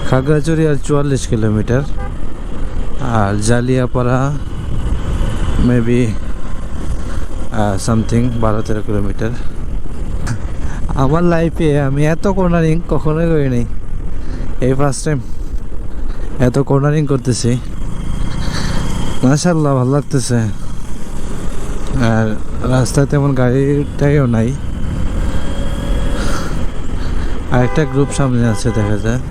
খাগড়াছড়ি আর 44 kilometre, আর Jaliapara maybe something 12-13 kilometre. আমার লাইফে আমি এত কর্নারিং কখনোই করিনি, এই ফার্স্ট টাইম এত কর্নারিং করতেছি। মাশাআল্লাহ ভালো লাগতেছে, আর রাস্তায় তেমন গাড়িটাইও নাই। আর একটা গ্রুপ সামনে আছে দেখা যায়।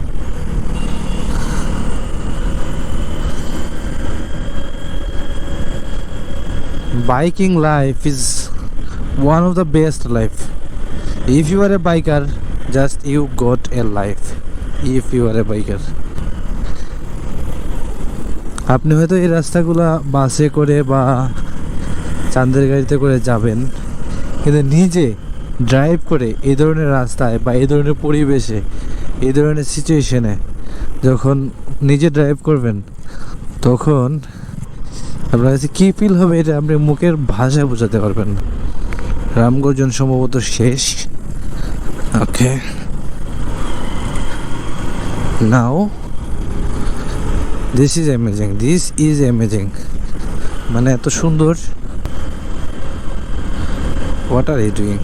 Biking life is one of the best life. If you are a biker, just you got a life. If you are a biker, আপনি হয়তো এই রাস্তাগুলা বাসে করে বা চাঁদের গাড়িতে করে যাবেন, কিন্তু নিজে ড্রাইভ করে এই ধরনের রাস্তায় বা এই ধরনের পরিবেশে, এই ধরনের সিচুয়েশনে যখন নিজে ড্রাইভ করবেন, তখন আপনার কাছে কী ফিল হবে এটা আপনি মুখের ভাষায় বোঝাতে পারবেন না। রামগর্জন সম্ভবত শেষ। Okay, now this is amazing, this is amazing, মানে এত সুন্দর। What are you doing?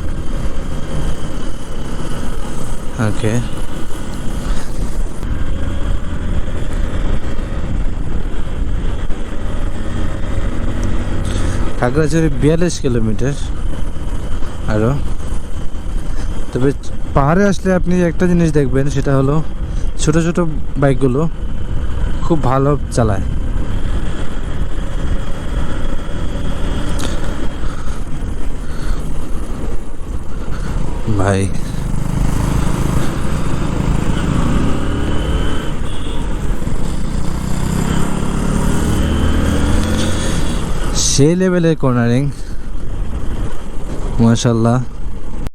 Okay, Khagrachari 42 kilometre আরও। তবে পাহাড়ে আসলে আপনি একটা জিনিস দেখবেন, সেটা হলো ছোট ছোট বাইকগুলো খুব ভালো চালায়। ভাই সেই লেভেলের কর্নারিং, মাশাআল্লাহ।